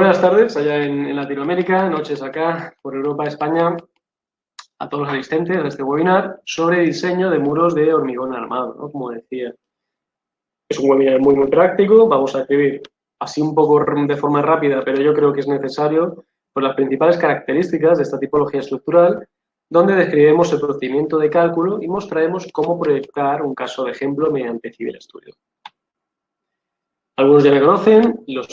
Buenas tardes allá en Latinoamérica, noches acá por Europa, España, a todos los asistentes a este webinar sobre diseño de muros de hormigón armado, ¿no? Como decía. Es un webinar muy práctico, vamos a escribir así un poco de forma rápida, pero yo creo que es necesario, por las principales características de esta tipología estructural, donde describiremos el procedimiento de cálculo y mostraremos cómo proyectar un caso de ejemplo mediante Civil Studio. Algunos ya me conocen, los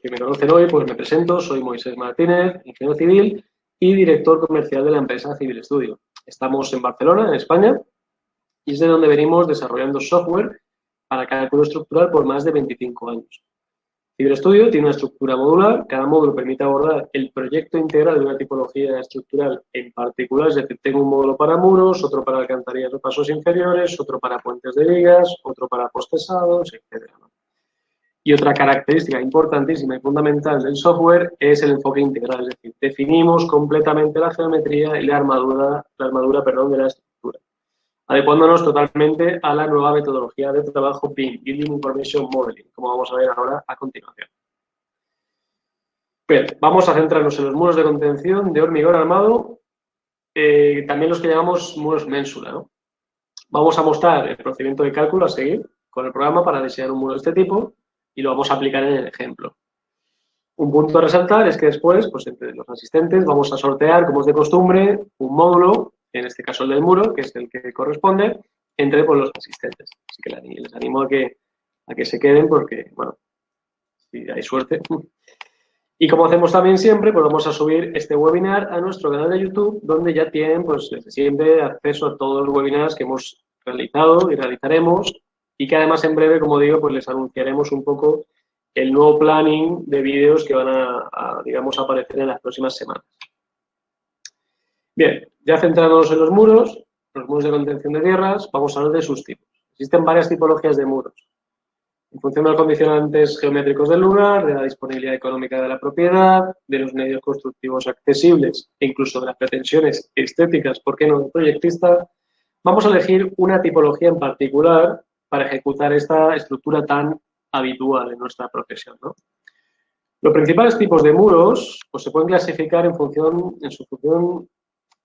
que me conocen hoy, pues me presento, soy Moisés Martínez, ingeniero civil y director comercial de la empresa Civil Studio. Estamos en Barcelona, en España, y es de donde venimos desarrollando software para cálculo estructural por más de 25 años. Civil Studio tiene una estructura modular, cada módulo permite abordar el proyecto integral de una tipología estructural en particular, es decir, tengo un módulo para muros, otro para alcantarillas o pasos inferiores, otro para puentes de vigas, otro para postesados, etc. Y otra característica importantísima y fundamental del software es el enfoque integral, es decir, definimos completamente la geometría y la armadura de la estructura, adecuándonos totalmente a la nueva metodología de trabajo BIM, Building Information Modeling, como vamos a ver ahora a continuación. Bien, vamos a centrarnos en los muros de contención de hormigón armado, también los que llamamos muros ménsula, ¿no? Vamos a mostrar el procedimiento de cálculo a seguir con el programa para diseñar un muro de este tipo y lo vamos a aplicar en el ejemplo. Un punto a resaltar es que después, pues entre los asistentes, vamos a sortear, como es de costumbre, un módulo, en este caso el del muro, que es el que corresponde, entre pues, los asistentes. Así que les animo a que se queden porque, bueno, si hay suerte. Y como hacemos también siempre, pues vamos a subir este webinar a nuestro canal de YouTube, donde ya tienen, pues, desde siempre acceso a todos los webinars que hemos realizado y realizaremos, y que además en breve, como digo, pues les anunciaremos un poco el nuevo planning de vídeos que van digamos, aparecer en las próximas semanas. Bien, ya centrándonos en los muros de contención de tierras, vamos a hablar de sus tipos. Existen varias tipologías de muros. En función de los condicionantes geométricos del lugar, de la disponibilidad económica de la propiedad, de los medios constructivos accesibles e incluso de las pretensiones estéticas, ¿por qué no?, del proyectista, vamos a elegir una tipología en particular para ejecutar esta estructura tan habitual en nuestra profesión, ¿no? Los principales tipos de muros pues, se pueden clasificar en su función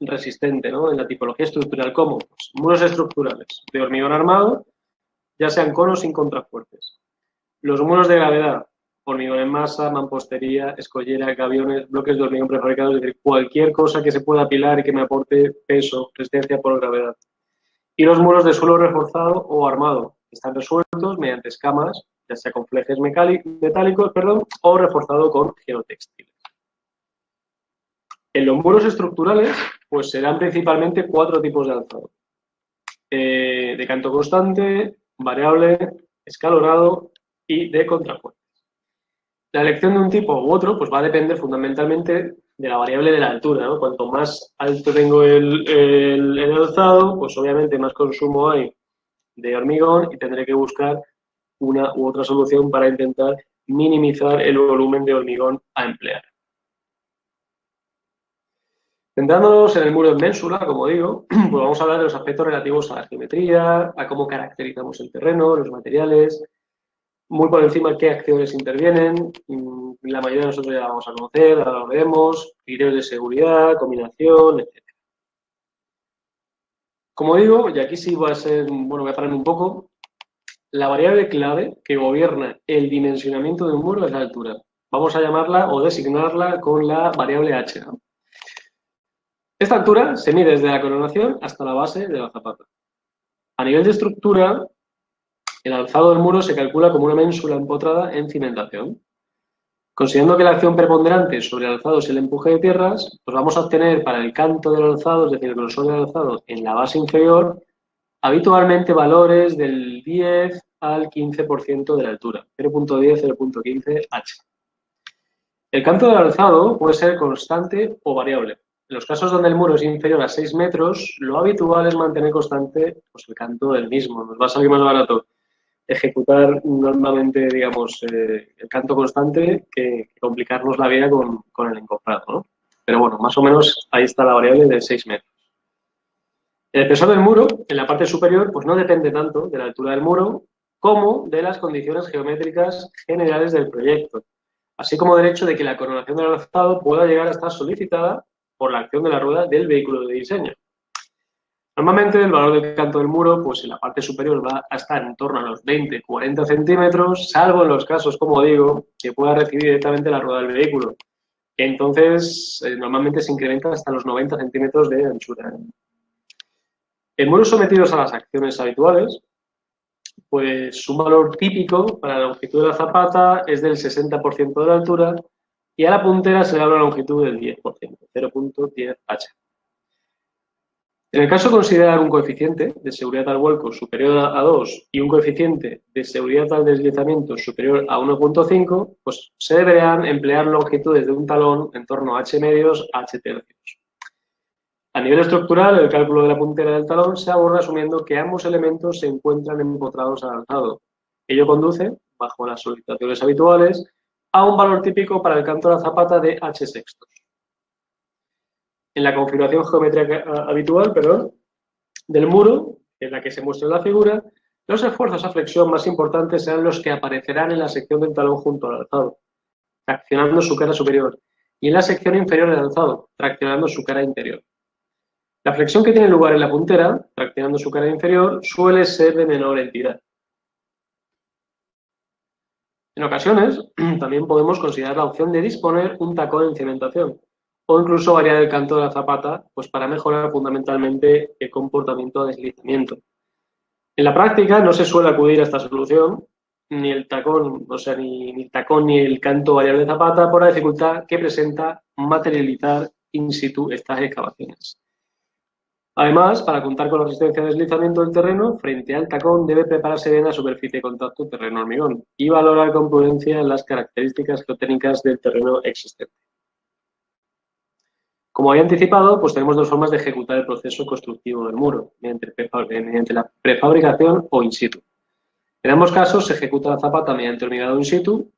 resistente, ¿no? En la tipología estructural, como pues, muros estructurales de hormigón armado, ya sean con o sin contrafuertes. Los muros de gravedad, hormigón en masa, mampostería, escollera, gaviones, bloques de hormigón prefabricados, es decir, cualquier cosa que se pueda apilar y que me aporte peso, resistencia por gravedad. Y los muros de suelo reforzado o armado, que están resueltos mediante escamas, ya sea con flejes metálicos, o reforzado con geotextiles. En los muros estructurales, pues serán principalmente 4 tipos de alzado. De canto constante, variable, escalonado y de contrafuertes. La elección de un tipo u otro pues va a depender fundamentalmente de la variable de la altura, ¿no? Cuanto más alto tengo el alzado, pues obviamente más consumo hay de hormigón y tendré que buscar una u otra solución para intentar minimizar el volumen de hormigón a emplear. Centrándonos en el muro en ménsula, como digo, pues vamos a hablar de los aspectos relativos a la geometría, a cómo caracterizamos el terreno, los materiales, muy por encima qué acciones intervienen, la mayoría de nosotros ya la vamos a conocer, ahora lo veremos, criterios de seguridad, combinación, etc. Como digo, y aquí sí voy a pararme un poco, la variable clave que gobierna el dimensionamiento de un muro es la altura. Vamos a llamarla o designarla con la variable h, ¿no? Esta altura se mide desde la coronación hasta la base de la zapata. A nivel de estructura, el alzado del muro se calcula como una ménsula empotrada en cimentación. Considerando que la acción preponderante sobre el alzado es el empuje de tierras, pues vamos a obtener para el canto del alzado, es decir, el grosor del alzado en la base inferior, habitualmente valores del 10 al 15% de la altura, 0.10, 0.15 h. El canto del alzado puede ser constante o variable. En los casos donde el muro es inferior a 6 metros, lo habitual es mantener constante pues, el canto del mismo. Nos va a salir más barato ejecutar normalmente, digamos, el canto constante que complicarnos la vida con el encofrado, ¿no? Pero bueno, más o menos ahí está la variable de 6 metros. El espesor del muro, en la parte superior, pues no depende tanto de la altura del muro como de las condiciones geométricas generales del proyecto. así como derecho de que la coronación del alzado pueda llegar a estar solicitada por la acción de la rueda del vehículo de diseño. Normalmente el valor del canto del muro, pues en la parte superior va a estar en torno a los 20-40 centímetros, salvo en los casos, como digo, que pueda recibir directamente la rueda del vehículo. Entonces, normalmente se incrementa hasta los 90 centímetros de anchura. En muros sometidos a las acciones habituales, pues un valor típico para la longitud de la zapata es del 60% de la altura y a la puntera se le da una longitud del 10%, 0.10h. En el caso de considerar un coeficiente de seguridad al vuelco superior a 2 y un coeficiente de seguridad al deslizamiento superior a 1.5, pues se deberán emplear longitudes de un talón en torno a h medios a h tercios. A nivel estructural, el cálculo de la puntera del talón se aborda asumiendo que ambos elementos se encuentran empotrados al alzado. Ello conduce, bajo las solicitaciones habituales, a un valor típico para el canto de la zapata de h sextos. En la configuración geométrica habitual, del muro, en la que se muestra en la figura, los esfuerzos a flexión más importantes serán los que aparecerán en la sección del talón junto al alzado, traccionando su cara superior, y en la sección inferior del alzado, traccionando su cara interior. La flexión que tiene lugar en la puntera, traccionando su cara inferior, suele ser de menor entidad. En ocasiones, también podemos considerar la opción de disponer un tacón en cimentación, o incluso variar el canto de la zapata, pues para mejorar fundamentalmente el comportamiento de deslizamiento. En la práctica no se suele acudir a esta solución, ni el tacón, ni el tacón ni el canto variable de zapata, por la dificultad que presenta materializar in situ estas excavaciones. Además, para contar con la resistencia de deslizamiento del terreno, frente al tacón debe prepararse bien la superficie de contacto terreno-hormigón y valorar con prudencia las características geotécnicas del terreno existente. Como había anticipado, pues tenemos dos formas de ejecutar el proceso constructivo del muro, mediante la prefabricación o in situ. En ambos casos se ejecuta la zapata mediante hormigado in situ.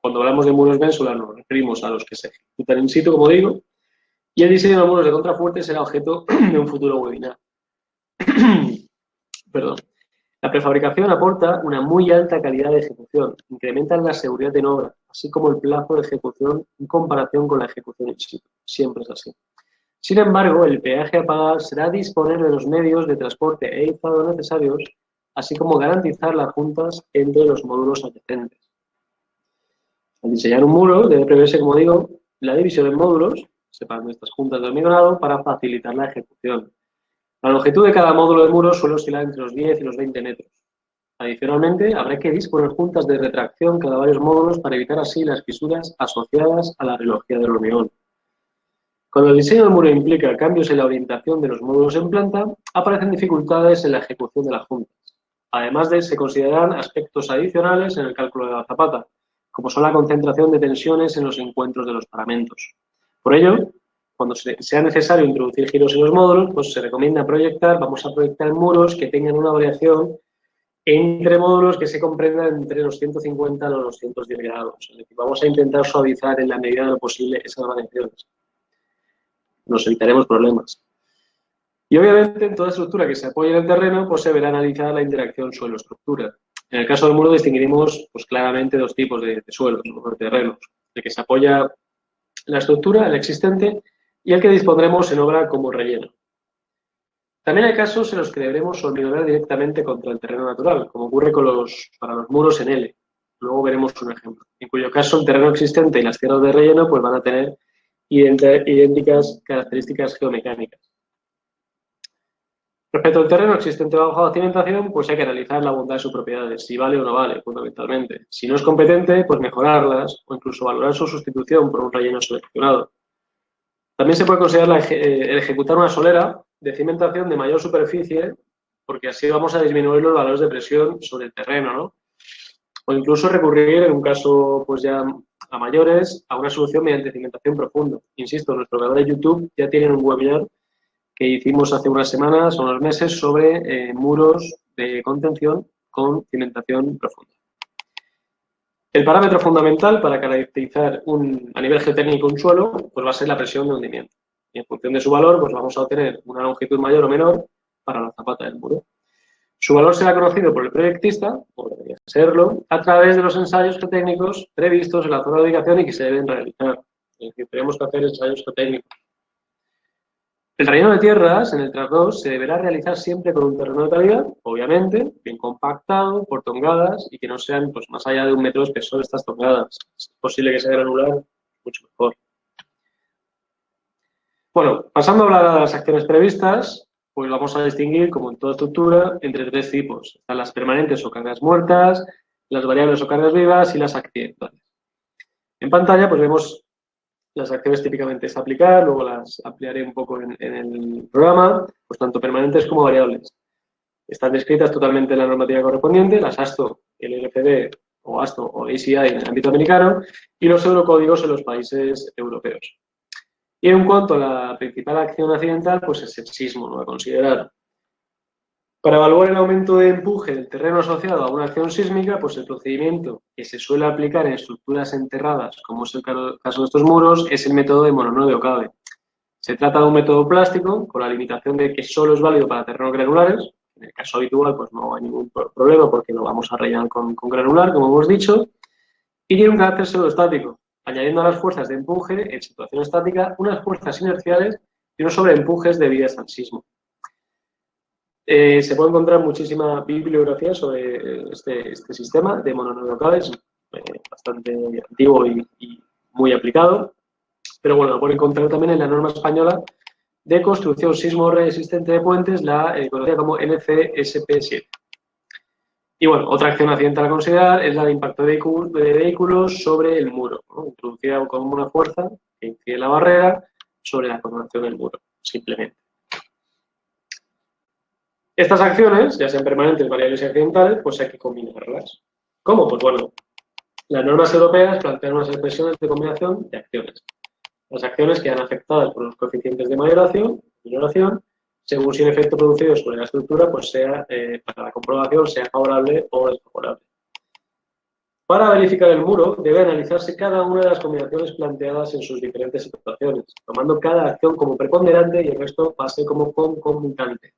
Cuando hablamos de muros Bensular nos referimos a los que se ejecutan in situ, como digo, y el diseño de muros de contrafuerte será objeto de un futuro webinar. Perdón. La prefabricación aporta una muy alta calidad de ejecución, incrementa la seguridad en obra, así como el plazo de ejecución en comparación con la ejecución in situ. Siempre es así. Sin embargo, el peaje a pagar será disponer de los medios de transporte e izado necesarios, así como garantizar las juntas entre los módulos adyacentes. Al diseñar un muro debe preverse, como digo, la división en módulos, separando estas juntas de hormigonado para facilitar la ejecución. La longitud de cada módulo de muro suele oscilar entre los 10 y los 20 metros. Adicionalmente, habrá que disponer juntas de retracción cada varios módulos para evitar así las fisuras asociadas a la relojía del hormigón. Cuando el diseño del muro implica cambios en la orientación de los módulos en planta, aparecen dificultades en la ejecución de las juntas. Además se considerarán aspectos adicionales en el cálculo de la zapata, como son la concentración de tensiones en los encuentros de los paramentos. Por ello, cuando sea necesario introducir giros en los módulos, pues se recomienda vamos a proyectar muros que tengan una variación entre módulos que se comprendan entre los 150 a los 210 grados. Es decir, vamos a intentar suavizar en la medida de lo posible esas variaciones. Nos evitaremos problemas. Y obviamente en toda estructura que se apoye en el terreno, pues se verá analizada la interacción suelo-estructura. En el caso del muro distinguiremos pues, claramente dos tipos de suelos, o de terrenos. El que se apoya en la estructura, el existente, y el que dispondremos en obra como relleno. También hay casos en los que deberemos hormigonar directamente contra el terreno natural, como ocurre para los muros en L. Luego veremos un ejemplo, en cuyo caso el terreno existente y las tierras de relleno pues, van a tener idénticas características geomecánicas. Respecto al terreno existente bajo la cimentación, pues hay que analizar la bondad de sus propiedades, si vale o no vale, fundamentalmente. Si no es competente, pues mejorarlas o incluso valorar su sustitución por un relleno seleccionado. También se puede considerar el ejecutar una solera de cimentación de mayor superficie, porque así vamos a disminuir los valores de presión sobre el terreno, ¿no? O incluso recurrir, en un caso pues ya a mayores, a una solución mediante cimentación profunda. Insisto, nuestro canal de YouTube ya tiene un webinar que hicimos hace unas semanas o unos meses sobre muros de contención con cimentación profunda. El parámetro fundamental para caracterizar a nivel geotécnico un suelo pues va a ser la presión de hundimiento. Y en función de su valor pues vamos a obtener una longitud mayor o menor para la zapata del muro. Su valor será conocido por el proyectista, o debería serlo, a través de los ensayos geotécnicos previstos en la zona de ubicación y que se deben realizar. Es decir, tenemos que hacer ensayos geotécnicos. El relleno de tierras en el tras 2 se deberá realizar siempre con un terreno de calidad, obviamente, bien compactado, por tongadas y que no sean pues, más allá de 1 metro de espesor estas tongadas. Si es posible que sea granular, mucho mejor. Bueno, pasando a hablar de las acciones previstas, pues vamos a distinguir, como en toda estructura, entre 3 tipos. Están las permanentes o cargas muertas, las variables o cargas vivas y las accidentales. En pantalla pues vemos las acciones típicamente es aplicar, luego las ampliaré un poco en el programa, pues tanto permanentes como variables. Están descritas totalmente en la normativa correspondiente, las ASTO, el LCD o ASTO o ACI en el ámbito americano y los eurocódigos en los países europeos. Y en cuanto a la principal acción accidental, pues es el sismo, ¿no? A considerar. Para evaluar el aumento de empuje del terreno asociado a una acción sísmica, pues el procedimiento que se suele aplicar en estructuras enterradas, como es el caso de estos muros, es el método de mononodo de Occave. Se trata de un método plástico con la limitación de que solo es válido para terrenos granulares. En el caso habitual, pues no hay ningún problema porque lo vamos a rellenar con granular, como hemos dicho, y tiene un carácter pseudoestático, añadiendo a las fuerzas de empuje en situación estática unas fuerzas inerciales y unos sobreempujes debidas al sismo. Se puede encontrar muchísima bibliografía sobre este sistema de mononodo de Occave, es bastante antiguo y muy aplicado, pero bueno, lo pueden encontrar también en la norma española de construcción sismo resistente de puentes, la conocida como NCSP7. Y bueno, otra acción accidental a considerar es la de impacto de vehículos sobre el muro, ¿no? Introducida con una fuerza que incide la barrera sobre la coronación del muro, simplemente. Estas acciones, ya sean permanentes, variables y accidentales, pues hay que combinarlas. ¿Cómo? Pues bueno, las normas europeas plantean unas expresiones de combinación de acciones. Las acciones quedan afectadas por los coeficientes de mayoración, minoración, según si el efecto producido sobre la estructura, pues sea, para la comprobación, sea favorable o desfavorable. Para verificar el muro, debe analizarse cada una de las combinaciones planteadas en sus diferentes situaciones, tomando cada acción como preponderante y el resto pase como concomitante,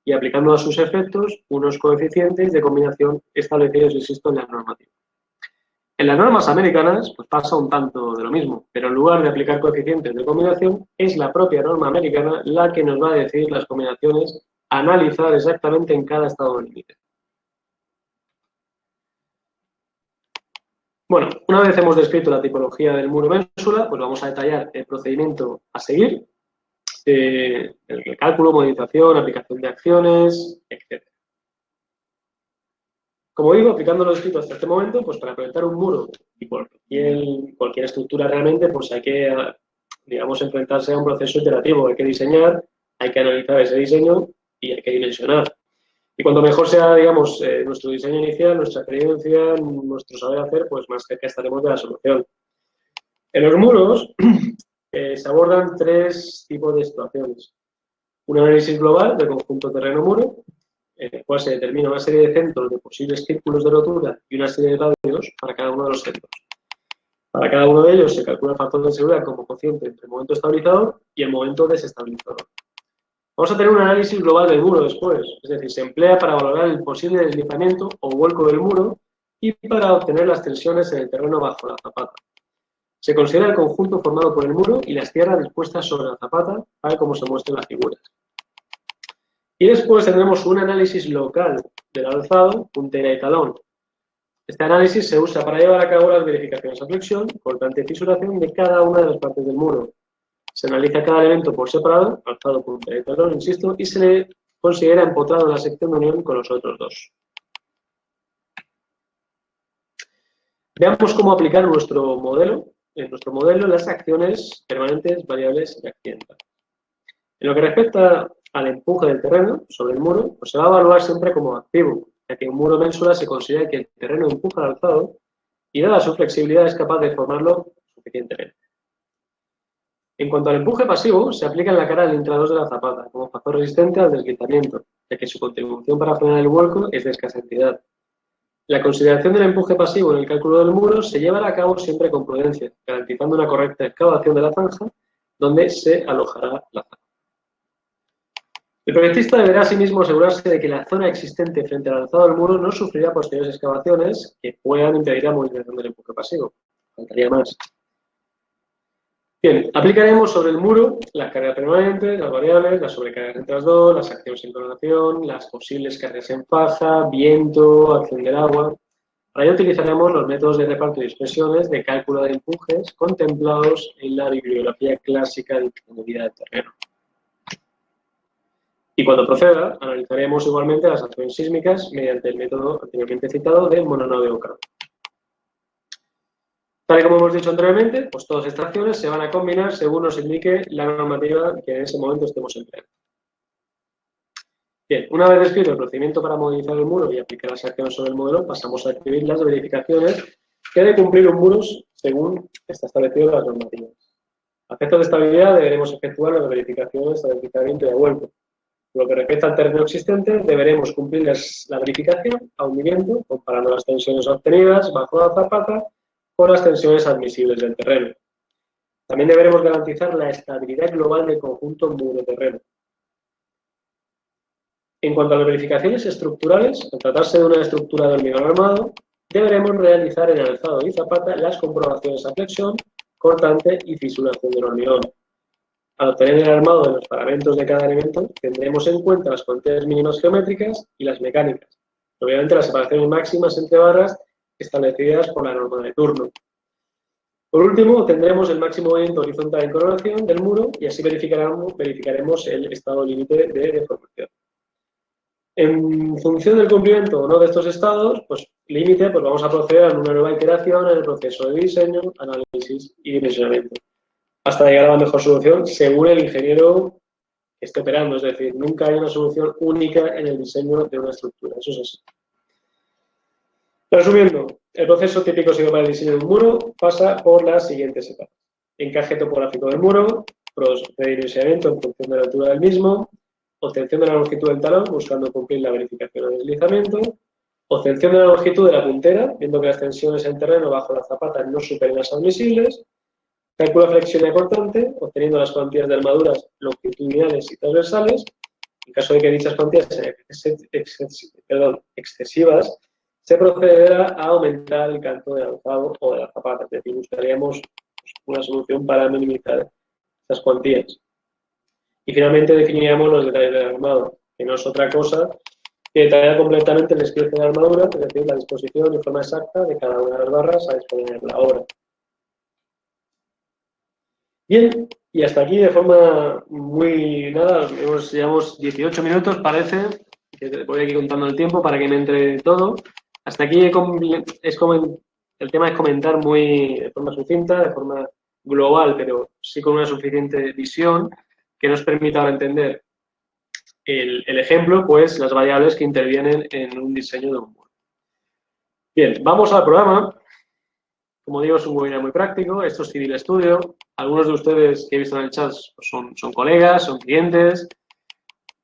y aplicando a sus efectos unos coeficientes de combinación establecidos, insisto, en la normativa. En las normas americanas pues pasa un tanto de lo mismo, pero en lugar de aplicar coeficientes de combinación, es la propia norma americana la que nos va a decir las combinaciones a analizar exactamente en cada estado límite. Bueno, una vez hemos descrito la tipología del muro ménsula, pues vamos a detallar el procedimiento a seguir, el cálculo, modificación, aplicación de acciones, etc. Como digo, aplicando lo descrito hasta este momento, pues para proyectar un muro y cualquier estructura realmente, pues hay que, digamos, enfrentarse a un proceso iterativo. Hay que diseñar, hay que analizar ese diseño y hay que dimensionar. Y cuanto mejor sea, digamos, nuestro diseño inicial, nuestra experiencia, nuestro saber hacer, pues más cerca estaremos de la solución. En los muros se abordan 3 tipos de situaciones. Un análisis global del conjunto terreno-muro, en el cual se determina una serie de centros de posibles círculos de rotura y una serie de radios para cada uno de los centros. Para cada uno de ellos se calcula el factor de seguridad como cociente entre el momento estabilizador y el momento desestabilizador. Vamos a tener un análisis global del muro después, es decir, se emplea para valorar el posible deslizamiento o vuelco del muro y para obtener las tensiones en el terreno bajo la zapata. Se considera el conjunto formado por el muro y las tierras dispuestas sobre la zapata, tal como se muestra en las figuras. Y después tendremos un análisis local del alzado, puntera y talón. Este análisis se usa para llevar a cabo las verificaciones a flexión, cortante y fisuración de cada una de las partes del muro. Se analiza cada elemento por separado, alzado, puntera y talón, insisto, y se le considera empotrado en la sección de unión con los otros dos. Veamos cómo aplicar en nuestro modelo las acciones permanentes, variables y accidentales. En lo que respecta al empuje del terreno sobre el muro, pues se va a evaluar siempre como activo, ya que un muro ménsula se considera que el terreno empuja al alzado y dada su flexibilidad es capaz de formarlo suficientemente. En cuanto al empuje pasivo, se aplica en la cara del intrados de la zapata como factor resistente al deslizamiento, ya que su contribución para frenar el vuelco es de escasa entidad. La consideración del empuje pasivo en el cálculo del muro se llevará a cabo siempre con prudencia, garantizando una correcta excavación de la zanja donde se alojará la zanja. El proyectista deberá asimismo asegurarse de que la zona existente frente al alzado del muro no sufrirá posteriores excavaciones que puedan impedir la movilización del empuje pasivo. Faltaría más. Bien, aplicaremos sobre el muro las cargas permanentes, las variables, las sobrecargas en trasdor, las acciones en coronación, las posibles cargas en faja, viento, acción del agua. Para ello utilizaremos los métodos de reparto y expresiones de cálculo de empujes contemplados en la bibliografía clásica de ingeniería de terreno. Y cuando proceda, analizaremos igualmente las acciones sísmicas mediante el método anteriormente citado de Mononode-Oka. Tal y como hemos dicho anteriormente, pues todas estas acciones se van a combinar según nos indique la normativa que en ese momento estemos empleando. Bien, una vez descrito el procedimiento para modelizar el muro y aplicar las acciones sobre el modelo, pasamos a escribir las verificaciones que debe cumplir los muros según está establecido en las normativas. A efectos de estabilidad deberemos efectuar las verificaciones de deslizamiento y de vuelco. Por lo que respecta al terreno existente, deberemos cumplir la verificación a hundimiento, comparando las tensiones obtenidas bajo la zapata con las tensiones admisibles del terreno. También deberemos garantizar la estabilidad global del conjunto muro-terreno. En cuanto a las verificaciones estructurales, al tratarse de una estructura de hormigón armado, deberemos realizar en alzado y zapata las comprobaciones a flexión, cortante y fisuración del hormigón. Al obtener el armado de los paramentos de cada elemento, tendremos en cuenta las cuantías mínimas geométricas y las mecánicas. Obviamente, las separaciones máximas entre barras establecidas por la norma de turno. Por último, tendremos el máximo movimiento horizontal en coronación del muro y así verificaremos el estado límite de deformación. En función del cumplimiento o no de estos estados, límite, vamos a proceder a una nueva iteración en el proceso de diseño, análisis y dimensionamiento, hasta llegar a la mejor solución según el ingeniero que esté operando. Es decir, nunca hay una solución única en el diseño de una estructura. Eso es así. Resumiendo, el proceso típico seguido para el diseño de un muro pasa por las siguientes etapas. Encaje topográfico del muro, redimensionamiento en función de la altura del mismo, obtención de la longitud del talón buscando cumplir la verificación de deslizamiento, obtención de la longitud de la puntera, viendo que las tensiones en terreno bajo la zapata no superen las admisibles, cálculo de flexión y cortante, obteniendo las cuantías de armaduras longitudinales y transversales. En caso de que dichas cuantías sean excesivas, se procederá a aumentar el canto del alzado o de la zapata. Es decir, buscaríamos una solución para minimizar estas cuantías. Y finalmente definiríamos los detalles del armado, que no es otra cosa que detallar completamente el despliegue de la armadura, es decir, la disposición y forma exacta de cada una de las barras a disponer en la obra. Bien, y hasta aquí de forma muy nada, llevamos 18 minutos, parece, que voy aquí contando el tiempo para que me entre todo. Hasta aquí el tema es comentar de forma sucinta, de forma global, pero sí con una suficiente visión que nos permita ahora entender el ejemplo, pues las variables que intervienen en un diseño de un muro. Bien, vamos al programa. Como digo, es un webinar muy práctico. Esto es Civil Studio. Algunos de ustedes que he visto en el chat son colegas, son clientes.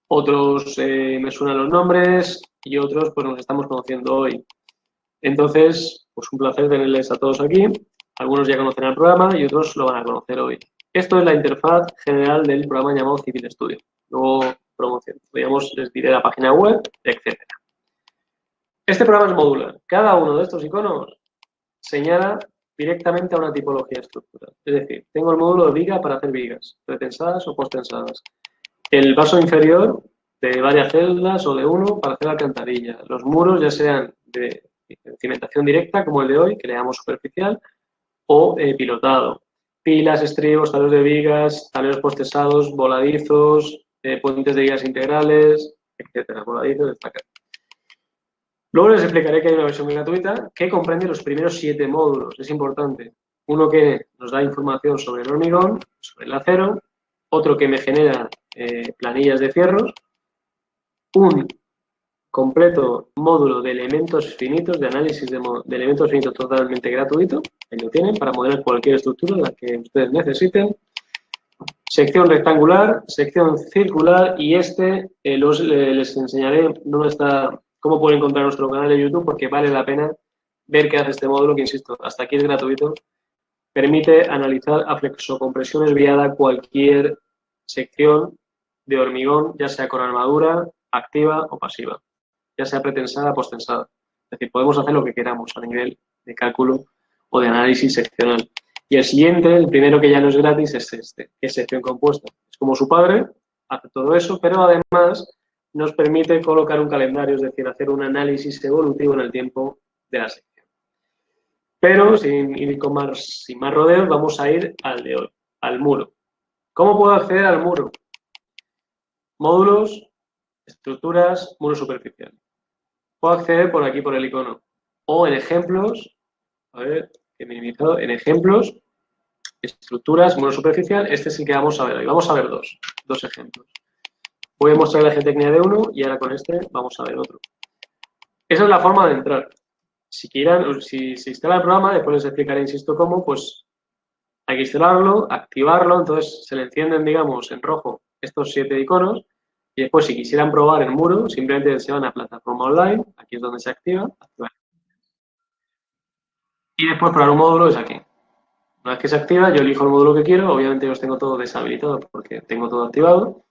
Otros me suenan los nombres y otros pues nos estamos conociendo hoy. Entonces, pues un placer tenerles a todos aquí. Algunos ya conocen el programa y otros lo van a conocer hoy. Esto es la interfaz general del programa llamado Civil Studio. Luego promoción. Digamos, les diré la página web, etc. Este programa es modular. Cada uno de estos iconos señala directamente a una tipología estructural. Es decir, tengo el módulo de viga para hacer vigas, pretensadas o posttensadas. El vaso inferior de varias celdas o de uno para hacer alcantarilla. Los muros, ya sean de cimentación directa, como el de hoy, que le llamamos superficial, o pilotado. Pilas, estribos, tableros de vigas, tableros posttensados, voladizos, puentes de vigas integrales, etcétera. Voladizos, destacar. Luego les explicaré que hay una versión muy gratuita que comprende los primeros 7 módulos. Es importante. Uno que nos da información sobre el hormigón, sobre el acero. Otro que me genera planillas de fierros. Un completo módulo de elementos finitos, de análisis de elementos finitos totalmente gratuito. Ahí lo tienen para modelar cualquier estructura la que ustedes necesiten. Sección rectangular, sección circular y les enseñaré cómo pueden encontrar nuestro canal de YouTube porque vale la pena ver qué hace este módulo que, insisto, hasta aquí es gratuito. Permite analizar a flexocompresión esviada cualquier sección de hormigón, ya sea con armadura, activa o pasiva, ya sea pretensada o postensada. Es decir, podemos hacer lo que queramos a nivel de cálculo o de análisis seccional. Y el siguiente, el primero que ya no es gratis, es este, que es sección compuesta. Es como su padre, hace todo eso, pero además nos permite colocar un calendario, es decir, hacer un análisis evolutivo en el tiempo de la sección. Pero sin más rodeos, vamos a ir al de hoy, al muro. ¿Cómo puedo acceder al muro? Módulos, estructuras, muro superficial. Puedo acceder por aquí, por el icono. O en ejemplos, a ver, que he minimizado, en ejemplos, estructuras, muro superficial, este es el que vamos a ver hoy. Vamos a ver dos ejemplos. Voy a mostrar la geotecnia de uno y ahora con este vamos a ver otro. Esa es la forma de entrar. Si se instala el programa, después les explicaré, insisto, cómo, pues hay que instalarlo, activarlo, entonces se le encienden, digamos, en rojo estos 7 iconos y después si quisieran probar el muro, simplemente se van a plataforma online, aquí es donde se activa, y después probar un módulo es aquí. Una vez que se activa, yo elijo el módulo que quiero, obviamente los tengo todo deshabilitado porque tengo todo activado,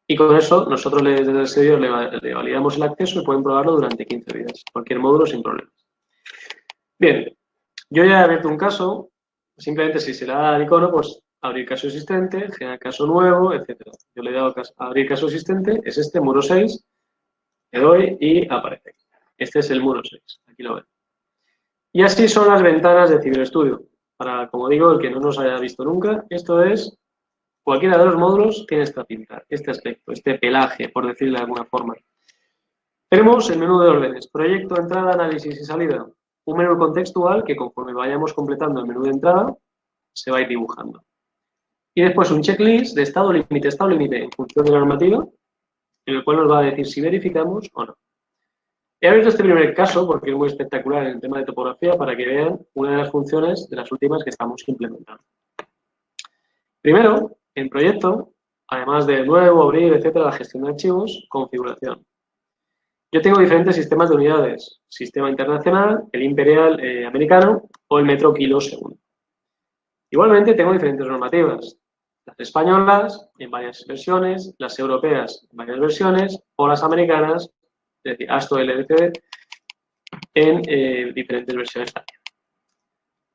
y con eso nosotros desde el servidor le validamos el acceso y pueden probarlo durante 15 días, cualquier módulo sin problemas. Bien, yo ya he abierto un caso, simplemente si se le da al icono, pues abrir caso existente, generar caso nuevo, etc. Yo le he dado a abrir caso existente, es este, muro 6, le doy y aparece. Este es el muro 6, aquí lo ven. Y así son las ventanas de ciberestudio. Para, como digo, el que no nos haya visto nunca, esto es, cualquiera de los módulos tiene esta pinta, este aspecto, este pelaje, por decirlo de alguna forma. Tenemos el menú de órdenes, proyecto, entrada, análisis y salida. Un menú contextual que conforme vayamos completando el menú de entrada, se va a ir dibujando. Y después un checklist de estado límite en función de la normativa, en el cual nos va a decir si verificamos o no. He abierto este primer caso porque es muy espectacular en el tema de topografía para que vean una de las funciones de las últimas que estamos implementando. Primero, en proyecto, además de nuevo, abrir, etcétera, la gestión de archivos, configuración. Yo tengo diferentes sistemas de unidades, sistema internacional, el imperial americano o el metro kilo segundo. Igualmente tengo diferentes normativas, las españolas en varias versiones, las europeas en varias versiones o las americanas, es decir, ASTO LDCD, en diferentes versiones también.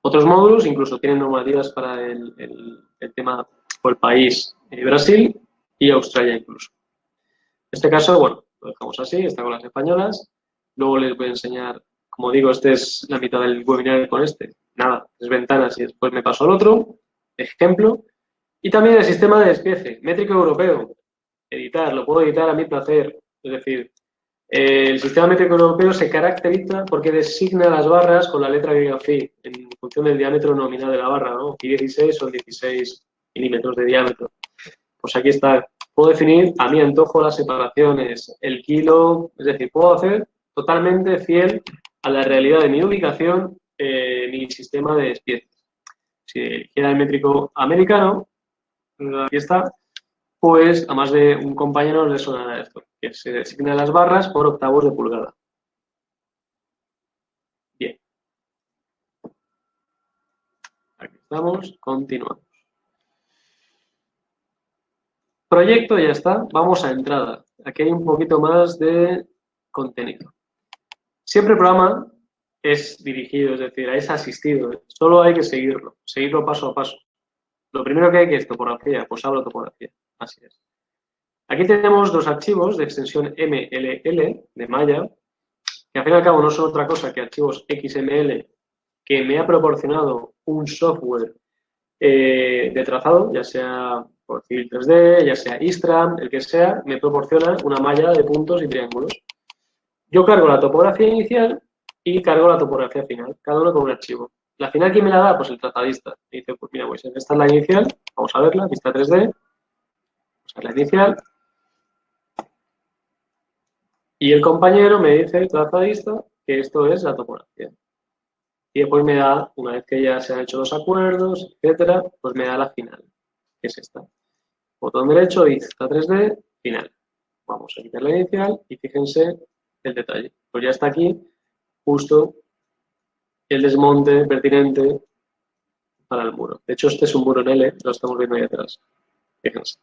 Otros módulos incluso tienen normativas para el tema por el país Brasil y Australia incluso. En este caso, bueno, lo dejamos así, está con las españolas. Luego les voy a enseñar, como digo, este es la mitad del webinar con este. Nada, es ventanas y después me paso al otro. Ejemplo. Y también el sistema de despiece, métrico europeo. Editar, lo puedo editar a mi placer. Es decir, el sistema métrico europeo se caracteriza porque designa las barras con la letra griega phi en función del diámetro nominal de la barra, ¿no? Phi 16 son 16 milímetros de diámetro. Pues aquí está. Puedo definir a mi antojo las separaciones, el kilo, es decir, puedo hacer totalmente fiel a la realidad de mi ubicación mi sistema de despiece. Si eligiera el métrico americano, aquí está, pues a más de un compañero le sonará esto, que se designan las barras por octavos de pulgada. Bien. Aquí estamos, continuamos. Proyecto, ya está. Vamos a entrada. Aquí hay un poquito más de contenido. Siempre el programa es dirigido, es decir, es asistido. Solo hay que seguirlo paso a paso. Lo primero que hay que es topografía, pues abro topografía. Así es. Aquí tenemos dos archivos de extensión MLL de Maya, que al fin y al cabo no son otra cosa que archivos XML que me ha proporcionado un software de trazado, ya sea por Civil 3D, ya sea Istram, el que sea, me proporciona una malla de puntos y triángulos. Yo cargo la topografía inicial y cargo la topografía final, cada uno con un archivo. La final, ¿quién me la da? Pues el trazadista. Me dice, pues mira, pues esta es la inicial, vamos a verla, vista 3D, vamos a ver la inicial. Y el compañero me dice, el trazadista, que esto es la topografía. Y después me da, una vez que ya se han hecho los acuerdos, etcétera, pues me da la final, que es esta. Botón derecho, vista 3D, final. Vamos a quitar la inicial y fíjense el detalle. Pues ya está aquí justo el desmonte pertinente para el muro. De hecho, este es un muro en L, lo estamos viendo ahí atrás. Fíjense.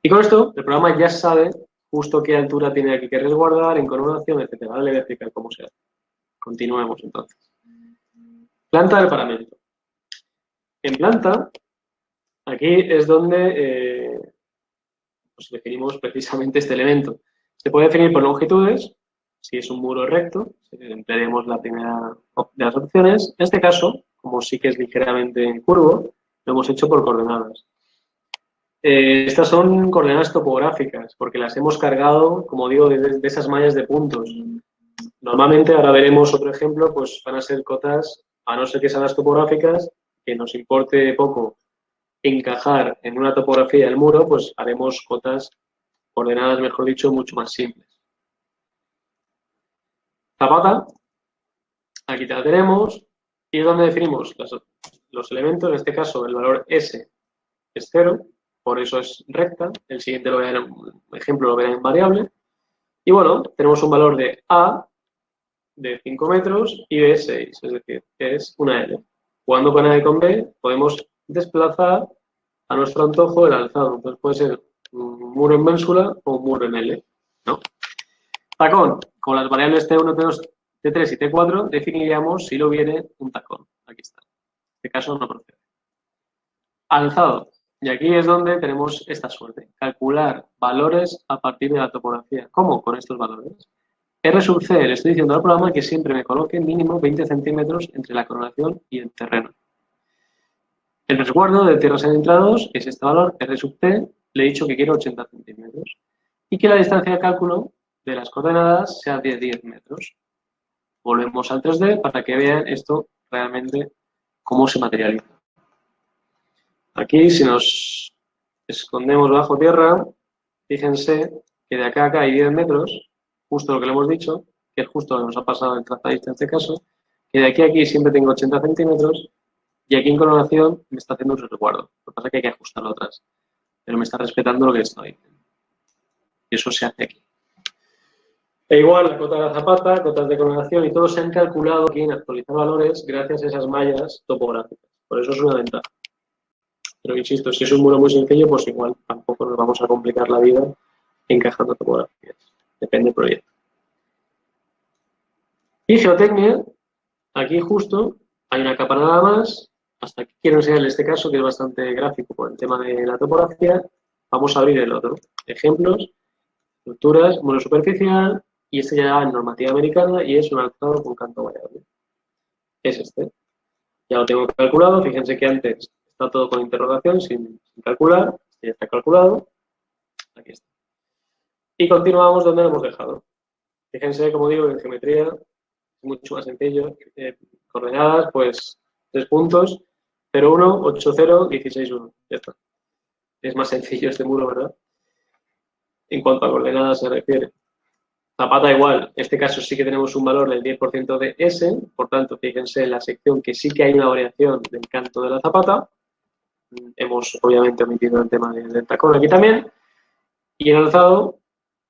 Y con esto, el programa ya sabe justo qué altura tiene aquí que resguardar, en coronación, etc. Ahora le voy a explicar cómo se hace. Continuemos entonces. Planta del paramento. En planta, aquí es donde pues definimos precisamente este elemento. Se puede definir por longitudes, si es un muro recto, emplearemos la primera de las opciones. En este caso, como sí que es ligeramente curvo, lo hemos hecho por coordenadas. Estas son coordenadas topográficas, porque las hemos cargado, como digo, de esas mallas de puntos. Normalmente, ahora veremos otro ejemplo, pues van a ser cotas, a no ser que sean las topográficas, que nos importe poco encajar en una topografía del muro, pues haremos cotas coordenadas, mejor dicho, mucho más simples. Zapata, aquí te la tenemos, y es donde definimos los elementos, en este caso el valor S es 0, por eso es recta, el siguiente lo verán, un ejemplo lo verán en variable, y bueno, tenemos un valor de A de 5 metros y de 6, es decir, que es una L. Jugando con A y con B, podemos desplazar a nuestro antojo el alzado, entonces puede ser un muro en ménsula o un muro en L, ¿no? Tacón, con las variables T1, T2, T3 y T4 definiríamos si lo viene un tacón. Aquí está. En este caso no procede. Alzado. Y aquí es donde tenemos esta suerte. Calcular valores a partir de la topografía. ¿Cómo? Con estos valores. R sub C, le estoy diciendo al programa que siempre me coloque mínimo 20 centímetros entre la coronación y el terreno. El resguardo de tierras adentrados es este valor, R sub T, le he dicho que quiero 80 centímetros. Y que la distancia de cálculo de las coordenadas sea de 10 metros. Volvemos al 3D para que vean esto realmente cómo se materializa. Aquí, si nos escondemos bajo tierra, fíjense que de acá a acá hay 10 metros, justo lo que le hemos dicho, que es justo lo que nos ha pasado el trazadista en este caso, que de aquí a aquí siempre tengo 80 centímetros y aquí en coronación me está haciendo un resguardo. Lo que pasa es que hay que ajustarlo atrás, pero me está respetando lo que estoy diciendo. Y eso se hace aquí. E igual, la cota de la zapata, cotas de coronación y todo se han calculado aquí en actualizar valores gracias a esas mallas topográficas. Por eso es una ventaja. Pero insisto, si es un muro muy sencillo, pues igual tampoco nos vamos a complicar la vida encajando topografías. Depende del proyecto. Y geotecnia, aquí justo hay una capa nada más. Hasta aquí quiero enseñarles este caso, que es bastante gráfico por el tema de la topografía. Vamos a abrir el otro. Ejemplos, estructuras, muro superficial, y este ya en normativa americana y es un alzado con canto variable. Es este. Ya lo tengo calculado. Fíjense que antes está todo con interrogación, sin calcular. Ya está calculado. Aquí está. Y continuamos donde lo hemos dejado. Fíjense, como digo, en geometría es mucho más sencillo. Coordenadas, pues 3 puntos, 0, 1, 8, 0, 16, 1. Ya está. Es más sencillo este muro, ¿verdad? En cuanto a coordenadas se refiere. Zapata igual, en este caso sí que tenemos un valor del 10% de S, por tanto, fíjense en la sección que sí que hay una variación del canto de la zapata. Hemos obviamente omitido el tema del tacón aquí también. Y en alzado,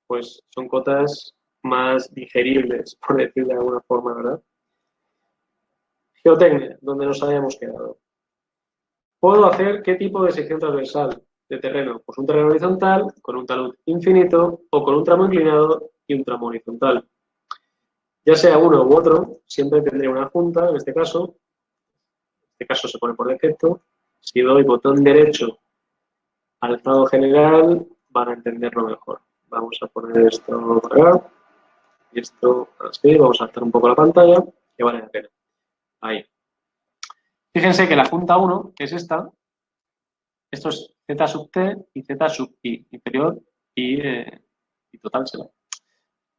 pues son cotas más digeribles, por decirlo de alguna forma, ¿verdad? Geotecnia, donde nos habíamos quedado. ¿Puedo hacer qué tipo de sección transversal de terreno? Pues un terreno horizontal, con un talud infinito, o con un tramo inclinado y un tramo horizontal. Ya sea uno u otro, siempre tendré una junta, en este caso se pone por defecto. Si doy botón derecho al alzado general, van a entenderlo mejor. Vamos a poner esto por acá, y esto así, vamos a saltar un poco la pantalla, que vale la pena. Ahí. Fíjense que la junta 1, que es esta, esto es Z sub T y Z sub I, inferior y total será.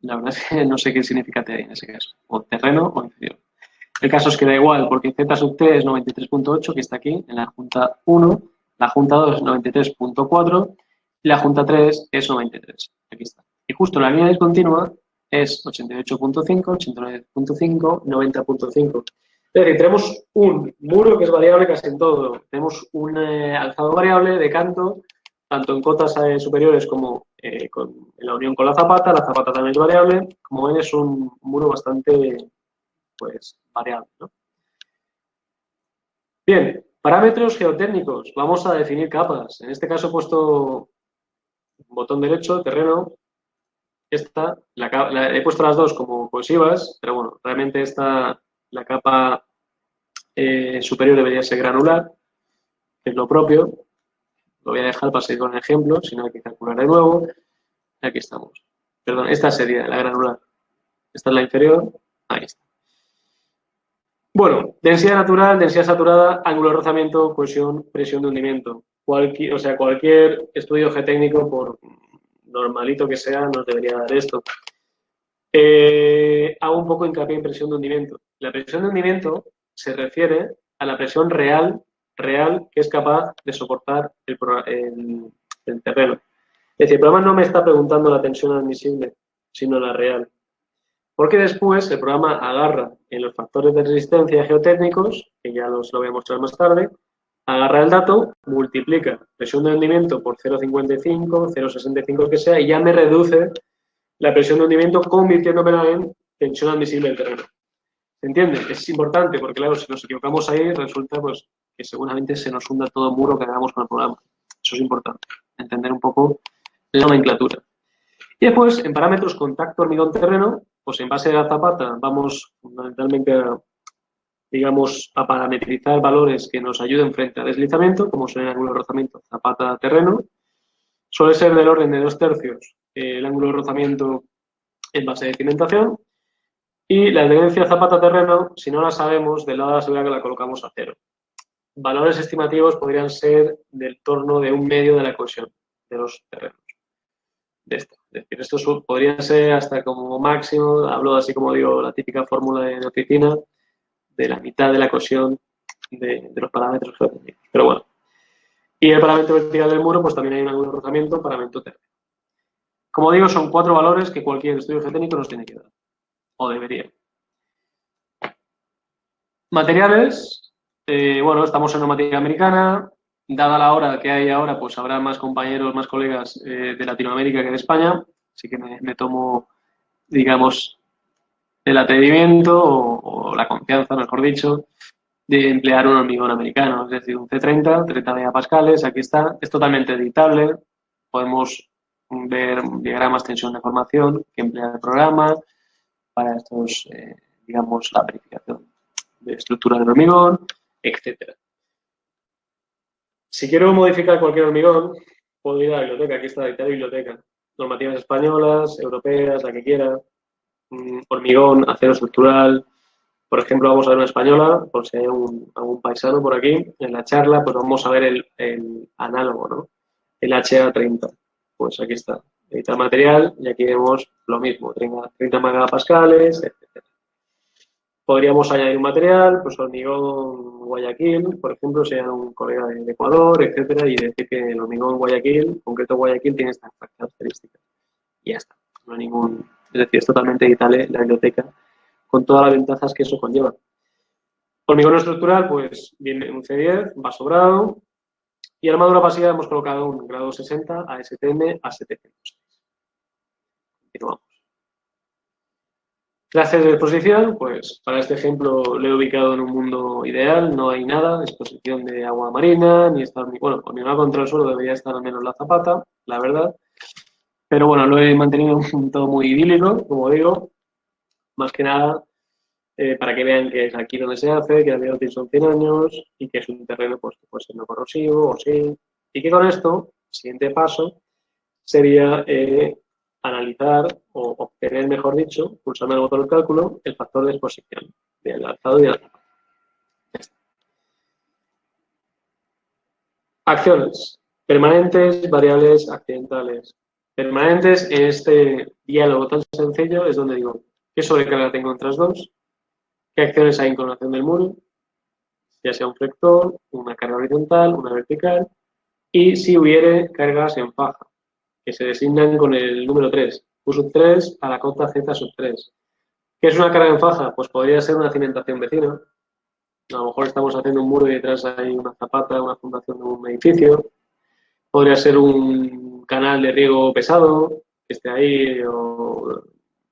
La verdad es que no sé qué significa T en ese caso, o terreno o inferior. El caso es que da igual, porque Z sub T es 93.8, que está aquí, en la junta 1, la junta 2 es 93.4 y la junta 3 es 93. Aquí está. Y justo la línea discontinua es 88.5, 89.5, 90.5. Es decir, tenemos un muro que es variable casi en todo. Tenemos un alzado variable de canto, tanto en cotas superiores como en la unión con la zapata también es variable. Como ven, es un muro bastante pues variable, ¿no? Bien, parámetros geotécnicos. Vamos a definir capas. En este caso he puesto botón derecho, terreno. Esta, he puesto las dos como cohesivas, pero bueno, realmente esta, la capa superior debería ser granular, que es lo propio. Lo voy a dejar para seguir con el ejemplo, si no hay que calcular de nuevo. Aquí estamos. Perdón, esta sería la granular. Esta es la inferior. Ahí está. Bueno, densidad natural, densidad saturada, ángulo de rozamiento, cohesión, presión de hundimiento. Cualquier estudio geotécnico, por normalito que sea, nos debería dar esto. Hago un poco hincapié en presión de hundimiento. La presión de hundimiento se refiere a la presión real que es capaz de soportar el terreno. Es decir, el programa no me está preguntando la tensión admisible, sino la real. Porque después el programa agarra en los factores de resistencia geotécnicos, que ya lo voy a mostrar más tarde, agarra el dato, multiplica presión de hundimiento por 0,55, 0,65, que sea, y ya me reduce la presión de hundimiento convirtiéndomela en tensión admisible del terreno. ¿Se entiende? Es importante porque, claro, si nos equivocamos ahí, resulta pues, que seguramente se nos hunda todo el muro que hagamos con el programa. Eso es importante, entender un poco la nomenclatura. Y después, en parámetros contacto hormigón-terreno, pues en base a la zapata vamos fundamentalmente a parametrizar valores que nos ayuden frente al deslizamiento, como son el ángulo de rozamiento zapata-terreno. Suele ser del orden de 2/3 el ángulo de rozamiento en base de cimentación. Y la adherencia zapata-terreno, si no la sabemos, del lado de la seguridad que la colocamos a 0. Valores estimativos podrían ser del torno de 1/2 de la cohesión de los terrenos. Es decir, esto podría ser hasta como máximo, hablo así como digo, la típica fórmula de oficina, de la mitad de la cohesión de los parámetros geotécnicos. Pero bueno. Y el parámetro vertical del muro, pues también hay un ángulo de rozamiento, parámetro terreno. Como digo, son 4 valores que cualquier estudio geotécnico nos tiene que dar. O debería. Materiales. Bueno, estamos en normativa americana. Dada la hora que hay ahora, pues habrá más compañeros, más colegas de Latinoamérica que de España. Así que me tomo, digamos, el atrevimiento o la confianza, mejor dicho, de emplear un hormigón americano, es decir, un C30, 30 megapascales, aquí está, es totalmente editable, podemos ver diagramas, tensión de formación que emplea el programa para estos, digamos, la verificación de estructura del hormigón, etc. Si quiero modificar cualquier hormigón, puedo ir a la biblioteca, aquí está editada biblioteca, normativas españolas, europeas, la que quiera, hormigón, acero estructural. Por ejemplo, vamos a ver una española, por si hay algún paisano por aquí, en la charla, pues vamos a ver el análogo, ¿no? El HA30. Pues aquí está, editar material, y aquí vemos lo mismo, 30 megapascales, etc. Podríamos añadir un material, pues hormigón Guayaquil, por ejemplo, sea un colega de Ecuador, etcétera, y decir que el hormigón Guayaquil, concreto Guayaquil, tiene estas características. Y ya está. No hay ningún... Es decir, es totalmente editable la biblioteca con todas las ventajas que eso conlleva. Hormigón estructural, pues viene un C10, va sobrado. Y armadura pasiva hemos colocado un grado 60 ASTM a 706. Continuamos. Clases de exposición, pues para este ejemplo lo he ubicado en un mundo ideal, no hay nada, exposición de agua marina, ni estar, bueno, hormigón contra el suelo debería estar al menos la zapata, la verdad. Pero bueno, lo he mantenido un todo muy idílico, como digo, más que nada para que vean que es aquí donde se hace, que la vida útil son 100 años y que es un terreno pues, que puede ser no corrosivo o sí. Y que con esto, siguiente paso, sería analizar o obtener, mejor dicho, pulsarme el botón del cálculo, el factor de exposición del alzado y de la zapata. Acciones. Permanentes, variables, accidentales. Permanentes, en este diálogo tan sencillo, es donde digo, ¿qué sobrecarga tengo entre las dos? ¿Qué acciones hay en inclinación del muro? Ya sea un flector, una carga horizontal, una vertical, y si hubiere cargas en faja, que se designan con el número 3, Q sub 3 a la cota Z sub 3. ¿Qué es una carga en faja? Pues podría ser una cimentación vecina. A lo mejor estamos haciendo un muro y detrás hay una zapata, una fundación de un edificio. Podría ser un canal de riego pesado que esté ahí, o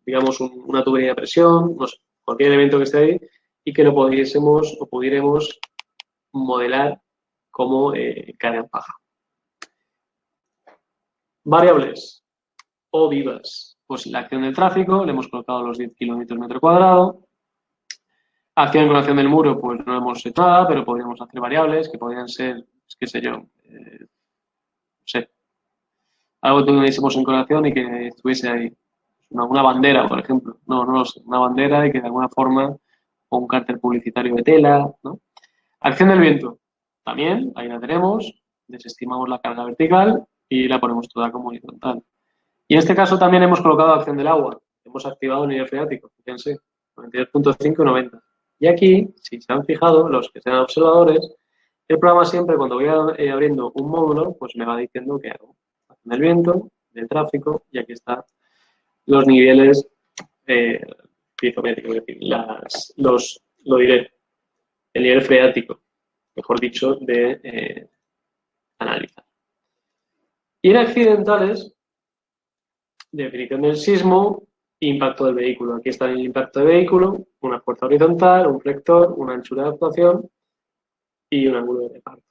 digamos una tubería de presión, no sé, cualquier elemento que esté ahí y que lo pudiésemos o pudiéramos modelar como carga en faja. Variables o vivas. Pues la acción del tráfico, le hemos colocado los 10 kilómetros metro cuadrado. Acción con acción del muro, pues no hemos hecho nada, pero podríamos hacer variables que podrían ser, qué sé yo, no sé, algo que tuviésemos en colación y que estuviese ahí. Una bandera, por ejemplo. No lo sé. Una bandera y que de alguna forma, o un cartel publicitario de tela, ¿no? Acción del viento. También, ahí la tenemos. Desestimamos la carga vertical y la ponemos toda como horizontal. Y en este caso también hemos colocado acción del agua. Hemos activado el nivel freático. Fíjense, 92.5 y 90. Y aquí, si se han fijado, los que sean observadores, el programa siempre, cuando voy abriendo un módulo, pues me va diciendo qué hago. Acción del viento, del tráfico, y aquí están los niveles pizométricos, es decir, lo diré, el nivel freático, mejor dicho, de analizar. Y en accidentales, definición del sismo, impacto del vehículo. Aquí está el impacto del vehículo, una fuerza horizontal, un flector, una anchura de actuación y un ángulo de reparto.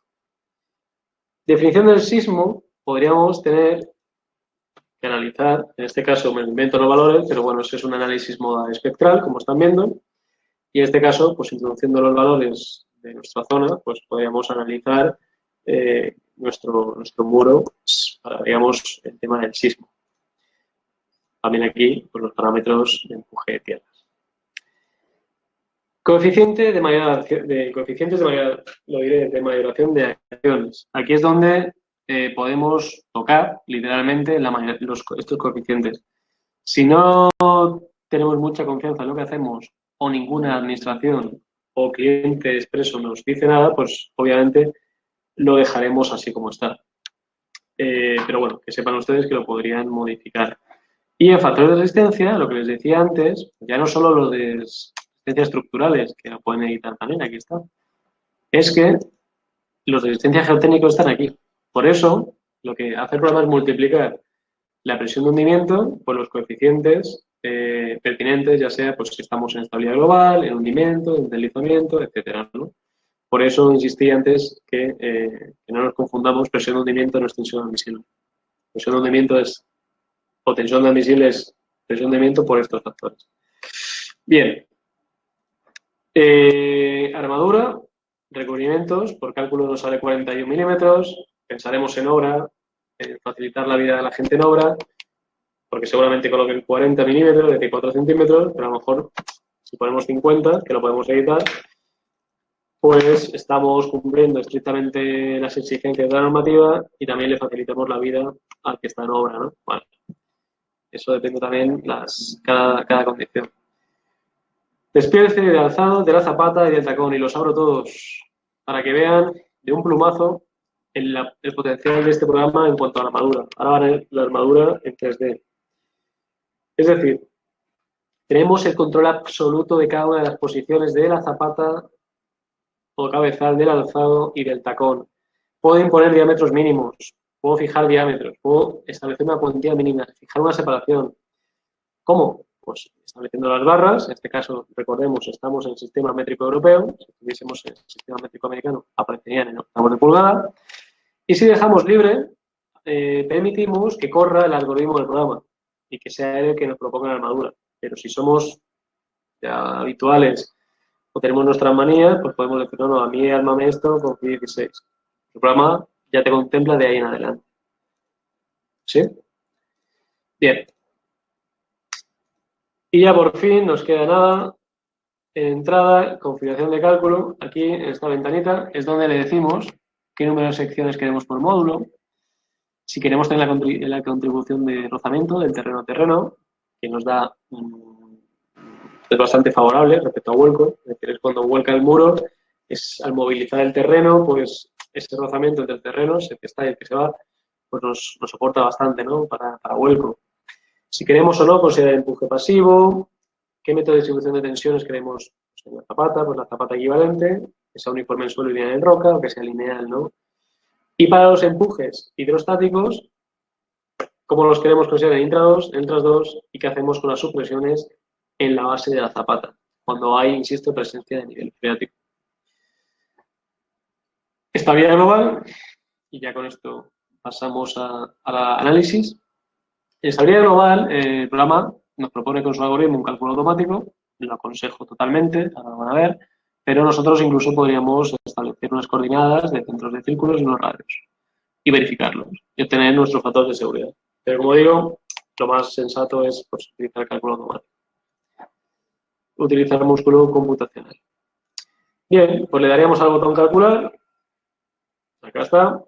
Definición del sismo, podríamos tener que analizar, en este caso me invento los valores, pero bueno, ese es un análisis moda espectral, como están viendo, y en este caso, pues introduciendo los valores de nuestra zona, pues podríamos analizar nuestro muro para, digamos, el tema del sismo. También aquí, pues los parámetros de empuje de tierras. Coeficientes de mayoración de acciones. Aquí es donde podemos tocar literalmente estos coeficientes. Si no tenemos mucha confianza en lo que hacemos o ninguna administración o cliente expreso nos dice nada, pues obviamente lo dejaremos así como está. Pero bueno, que sepan ustedes que lo podrían modificar. Y en factores de resistencia, lo que les decía antes, ya no solo los de resistencias estructurales, que lo pueden editar también, aquí está, es que los de resistencia geotécnica están aquí. Por eso, lo que hace el programa es multiplicar la presión de hundimiento por los coeficientes pertinentes, ya sea pues si estamos en estabilidad global, en hundimiento, en deslizamiento, etcétera, ¿no? Por eso insistí antes que no nos confundamos presión de hundimiento no es tensión admisible. Presión de hundimiento es, o tensión de admisible es presión de hundimiento por estos factores. Bien. Armadura, recubrimientos, por cálculo nos sale 41 milímetros. Pensaremos en obra, en facilitar la vida de la gente en obra, porque seguramente coloquen 40 milímetros, es decir, 4 centímetros, pero a lo mejor si ponemos 50, que lo podemos editar, pues estamos cumpliendo estrictamente las exigencias de la normativa y también le facilitamos la vida al que está en obra, ¿no? Bueno, eso depende también cada condición. Despiece de alzado de la zapata y del tacón, y los abro todos para que vean de un plumazo el potencial de este programa en cuanto a la armadura. Ahora van a ver la armadura en 3D. Es decir, tenemos el control absoluto de cada una de las posiciones de la zapata o cabezal, del alzado y del tacón. Puedo imponer diámetros mínimos, puedo fijar diámetros, puedo establecer una cuantía mínima, fijar una separación. ¿Cómo? Pues estableciendo las barras, en este caso, recordemos, estamos en el sistema métrico europeo, si estuviésemos en el sistema métrico americano, aparecerían en octavos de pulgada, y si dejamos libre, permitimos que corra el algoritmo del programa y que sea él el que nos proponga la armadura. Pero si somos ya habituales o tenemos nuestras manías, pues podemos decir, no, a mí ármame esto con 16. El programa ya te contempla de ahí en adelante. ¿Sí? Bien. Y ya por fin nos queda nada. Entrada, configuración de cálculo. Aquí en esta ventanita es donde le decimos qué número de secciones queremos por módulo. Si queremos tener la contribución de rozamiento del terreno a terreno, que nos da es bastante favorable respecto a vuelco. Es decir, es cuando vuelca el muro, es al movilizar el terreno, pues ese rozamiento entre el terreno, el que está y el que se va, pues nos soporta bastante, ¿no? Para vuelco. Si queremos o no considerar empuje pasivo, qué método de distribución de tensiones queremos en la zapata, pues la zapata equivalente, que sea uniforme en suelo y lineal en roca, o que sea lineal, ¿no? Y para los empujes hidrostáticos, ¿cómo los queremos considerar en intras 2 y qué hacemos con las subpresiones en la base de la zapata, cuando hay, insisto, presencia de nivel freático? Estabilidad global, y ya con esto pasamos al análisis. En estabilidad global, el programa nos propone con su algoritmo un cálculo automático, lo aconsejo totalmente, ahora lo van a ver, pero nosotros incluso podríamos establecer unas coordenadas de centros de círculos y unos radios y verificarlos y obtener nuestros factores de seguridad. Pero como digo, lo más sensato es pues, utilizar el cálculo automático. Utilizar músculo computacional. Bien, pues le daríamos al botón calcular. Acá está.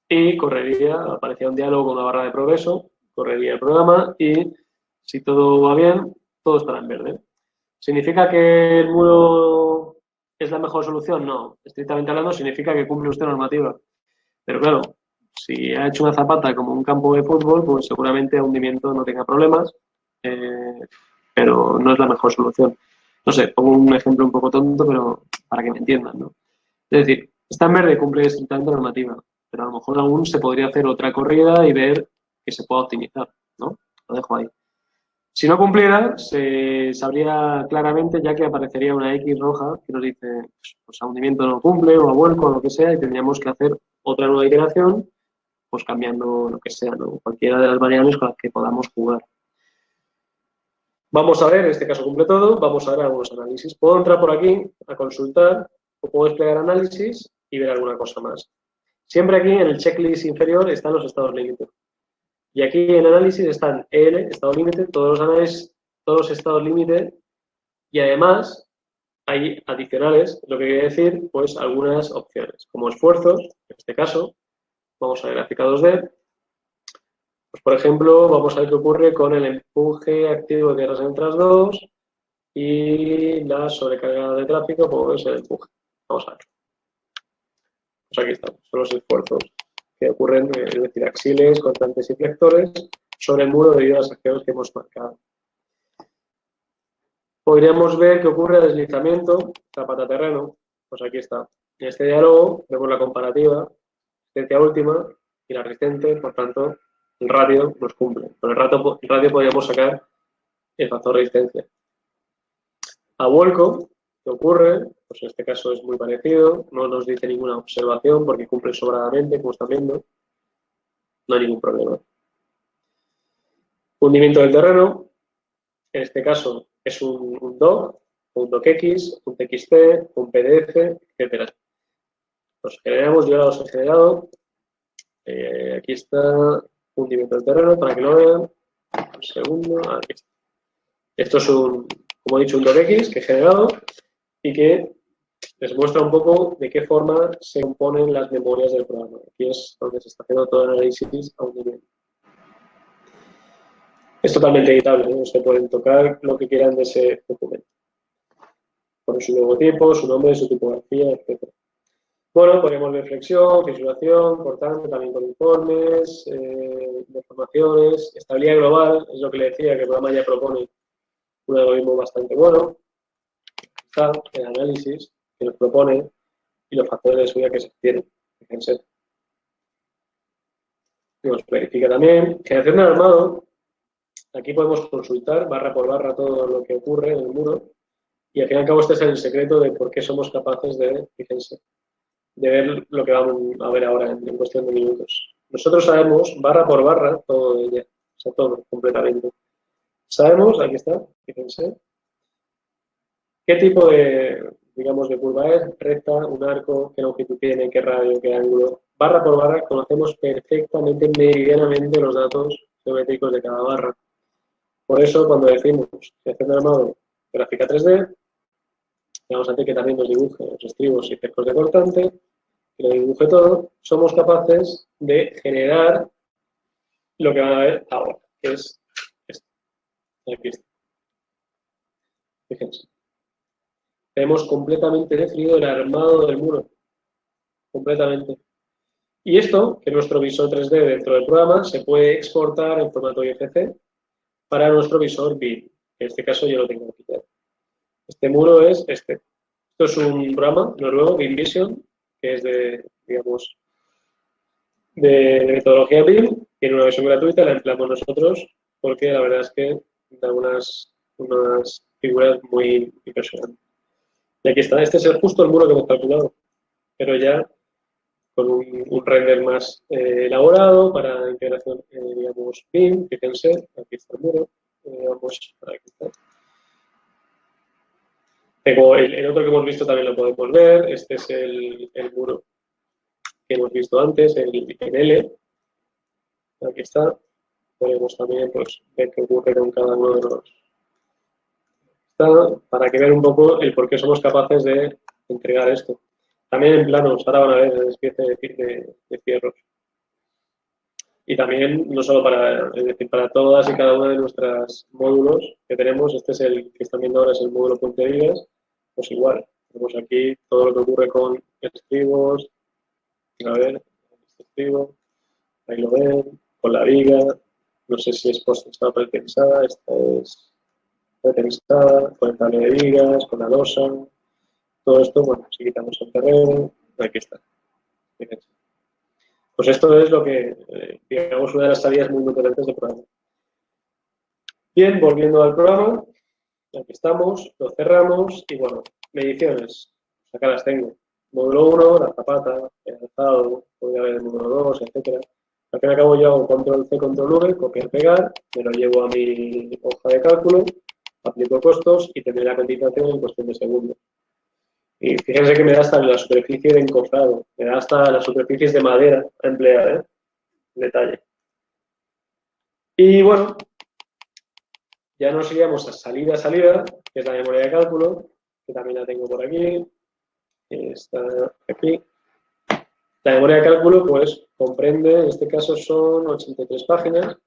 Y correría, aparecía un diálogo con una barra de progreso, correría el programa y si todo va bien, todo estará en verde. ¿Significa que el muro es la mejor solución? No. Estrictamente hablando, significa que cumple usted normativa. Pero claro, si ha hecho una zapata como un campo de fútbol, pues seguramente a hundimiento no tenga problemas, pero no es la mejor solución. No sé, pongo un ejemplo un poco tonto, pero para que me entiendan, ¿no? Es decir, está en verde, cumple estrictamente normativa, pero a lo mejor aún se podría hacer otra corrida y ver que se pueda optimizar, ¿no? Lo dejo ahí. Si no cumpliera, se sabría claramente, ya que aparecería una X roja que nos dice, pues a hundimiento no cumple, o a vuelco, o lo que sea, y tendríamos que hacer otra nueva iteración, pues cambiando lo que sea, ¿no? Cualquiera de las variables con las que podamos jugar. Vamos a ver, en este caso cumple todo, vamos a ver algunos análisis. Puedo entrar por aquí a consultar, o puedo desplegar análisis y ver alguna cosa más. Siempre aquí en el checklist inferior están los estados límite. Y aquí en análisis están EL, estado límite, todos los análisis, todos los estados límite y además hay adicionales, lo que quiere decir, pues algunas opciones, como esfuerzos, en este caso, vamos a ver gráfica 2D, pues por ejemplo, vamos a ver qué ocurre con el empuje activo de tierras en tras 2 y la sobrecarga de tráfico, pues el empuje. Vamos a ver. Pues aquí estamos, son los esfuerzos que ocurren, es decir, axiles, constantes y flectores, sobre el muro debido a los agujeros que hemos marcado. Podríamos ver qué ocurre a deslizamiento, zapata terreno, pues aquí está. En este diálogo vemos la comparativa, resistencia última y la resistente, por tanto, el radio nos cumple. Con el radio podríamos sacar el factor resistencia. A vuelco, ¿qué ocurre? Pues en este caso es muy parecido, no nos dice ninguna observación porque cumple sobradamente, como están viendo, no hay ningún problema. Hundimiento del terreno, en este caso es un DOC, un DOCX, un TXT, un PDF, etcétera. Los generamos, yo ya los he generado. Aquí está hundimiento del terreno para que lo vean. Un segundo, aquí está. Esto es como he dicho, un DOCX que he generado y que les muestra un poco de qué forma se componen las memorias del programa. Aquí es donde se está haciendo todo el análisis a hundimiento. Es totalmente editable, ¿no? Se pueden tocar lo que quieran de ese documento. Poner su logotipo, su nombre, su tipografía, etc. Bueno, podemos ver flexión, fisuración, cortante, también con informes, deformaciones, estabilidad global, es lo que le decía, que el programa ya propone un algoritmo bastante bueno. Está el análisis que nos propone y los factores de seguridad que se tienen. Fíjense. Nos verifica también. Generación de armado. Aquí podemos consultar barra por barra todo lo que ocurre en el muro y al fin y al cabo este es el secreto de por qué somos capaces de, fíjense, de ver lo que vamos a ver ahora en cuestión de minutos. Nosotros sabemos barra por barra todo de ella, o sea, todo completamente. Sabemos, aquí está, fíjense, qué tipo de, digamos, de curva es, recta, un arco, qué longitud tiene, qué radio, qué ángulo. Barra por barra conocemos perfectamente, meridianamente los datos geométricos de cada barra. Por eso, cuando decimos creación de armado gráfica 3D, vamos a hacer que también nos dibuje los estribos y cercos de cortante, que lo dibuje todo, somos capaces de generar lo que van a ver ahora, que es esto. Aquí está. Fíjense. Tenemos completamente definido el armado del muro. Completamente. Y esto, que es nuestro visor 3D dentro del programa, se puede exportar en formato IFC para nuestro visor BIM. En este caso yo lo tengo aquí. Este muro es este. Esto es un programa noruego, BIM Vision, que es de, digamos, de metodología BIM. Tiene una versión gratuita, la empleamos nosotros porque la verdad es que da unas figuras muy impresionantes. Y aquí está, este es justo el muro que hemos calculado, pero ya con un render más elaborado para integración, digamos, BIM, fíjense, aquí está el muro, aquí está. Tengo el otro que hemos visto también lo podemos ver, este es el muro que hemos visto antes, el L, aquí está, podemos también pues, ver qué ocurre con cada uno de los... Para que vean un poco el por qué somos capaces de entregar esto. También en planos, ahora van a ver el despiece de fierros. Y también, no solo para, es decir, para todas y cada una de nuestros módulos que tenemos, este es el que están viendo ahora, es el módulo Puente de Vigas, pues igual, tenemos aquí todo lo que ocurre con estribos, a ver, este estribo, ahí lo ven, con la viga, no sé si es post-tensada o pretensada, esta es pretensada, con el cable de vigas, con la losa, todo esto, bueno, si quitamos el terreno, aquí está, fíjense. Pues esto es lo que, digamos, una de las salidas muy potentes del programa. Bien, volviendo al programa, aquí estamos, lo cerramos y bueno, mediciones, acá las tengo. Módulo 1, la zapata, el alzado, podría haber el módulo 2, etc. Al fin y al cabo yo hago control C, control V, copiar, pegar, me lo llevo a mi hoja de cálculo, aplico costos y tendré la cotización en cuestión de segundos. Y fíjense que me da hasta la superficie de encofrado, me da hasta las superficies de madera a emplear, detalle. Y bueno, ya nos iríamos a salida, que es la memoria de cálculo, que también la tengo por aquí, está aquí. La memoria de cálculo, pues, comprende, en este caso son 83 páginas,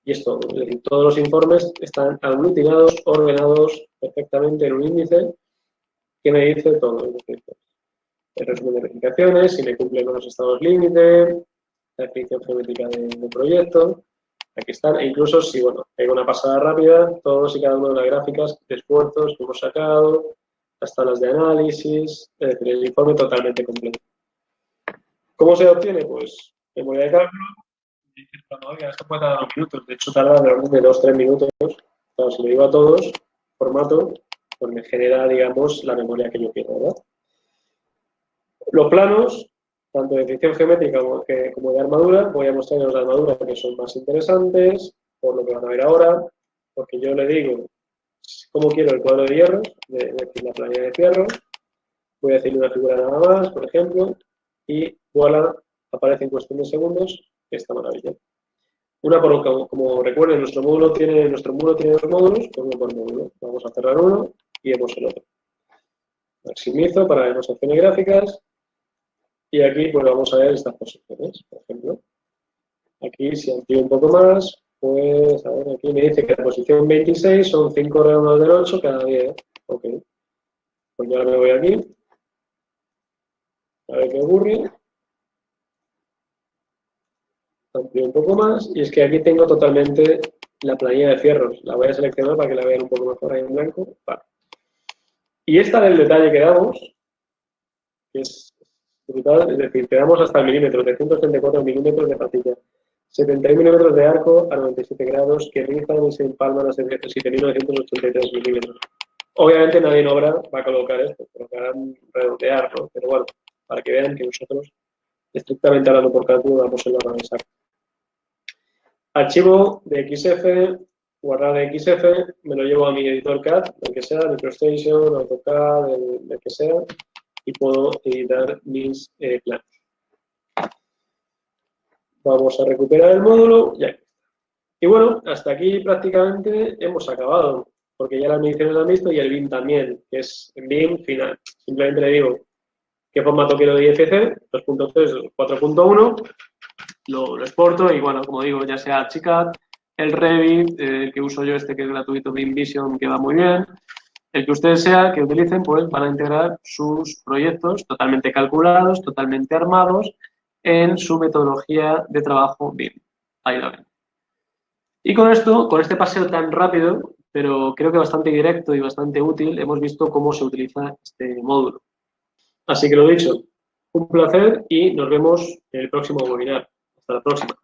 y es todo. Es decir, todos los informes están aglutinados, ordenados perfectamente en un índice que me dice todo. Es decir, el resumen de verificaciones, si me cumplen los estados límite, la definición geométrica de proyecto, aquí están, e incluso si, bueno, hay una pasada rápida, todos y cada una de las gráficas de esfuerzos que hemos sacado, las tablas de análisis, es decir, el informe totalmente completo. ¿Cómo se obtiene? Pues memoria de cálculo, cuando oiga, esto puede tardar 2 minutos, de hecho tarda de 2-3 minutos, claro, si lo digo a todos, formato, pues me genera, digamos, la memoria que yo quiero, ¿verdad? Los planos, tanto de definición geométrica como de armadura, voy a mostrar los de armadura que son más interesantes, por lo que van a ver ahora, porque yo le digo cómo quiero el cuadro de hierros, es decir, la planilla de fierro, voy a decirle una figura nada más, por ejemplo, y voilà, aparece en cuestión de segundos esta maravilla. Una por, como recuerden, nuestro muro tiene 2 módulos, pues uno por módulo. Vamos a cerrar uno y vemos el otro. Maximizo para demostraciones gráficas. Y aquí pues vamos a ver estas posiciones, por ejemplo. Aquí si amplío un poco más, pues a ver, aquí me dice que la posición 26 son 5 redondos del 8 cada 10. Ok. Pues yo ahora me voy aquí. A ver qué ocurre. Amplío un poco más. Y es que aquí tengo totalmente la planilla de fierros. La voy a seleccionar para que la vean un poco mejor ahí en blanco. Vale. Y esta del detalle que damos, que es brutal, es decir, te damos hasta el milímetro, de 134 milímetros de patilla, 71 milímetros de arco a 97 grados, que rizan y se empalman a 7.983 milímetros. Obviamente nadie en obra va a colocar esto, colocarán redondear, ¿no? Pero bueno, para que vean que nosotros, estrictamente hablando por cálculo, damos el órgano exacto. Archivo de XF, guardar de XF, me lo llevo a mi editor CAD, el que sea, MicroStation, AutoCAD, el que sea, y puedo editar mis planos. Vamos a recuperar el módulo y aquí. Y bueno, hasta aquí prácticamente hemos acabado, porque ya las mediciones las han visto y el BIM también, que es en BIM final. Simplemente le digo qué formato quiero de IFC, 2.3 o 4.1, lo exporto y bueno, como digo, ya sea Archicad, el Revit, el que uso yo este que es gratuito, BIM Vision, que va muy bien. El que ustedes sea que utilicen, pues van a integrar sus proyectos totalmente calculados, totalmente armados en su metodología de trabajo BIM. Ahí lo ven. Y con esto, con este paseo tan rápido, pero creo que bastante directo y bastante útil, hemos visto cómo se utiliza este módulo. Así que lo dicho, un placer y nos vemos en el próximo webinar. Hasta la próxima.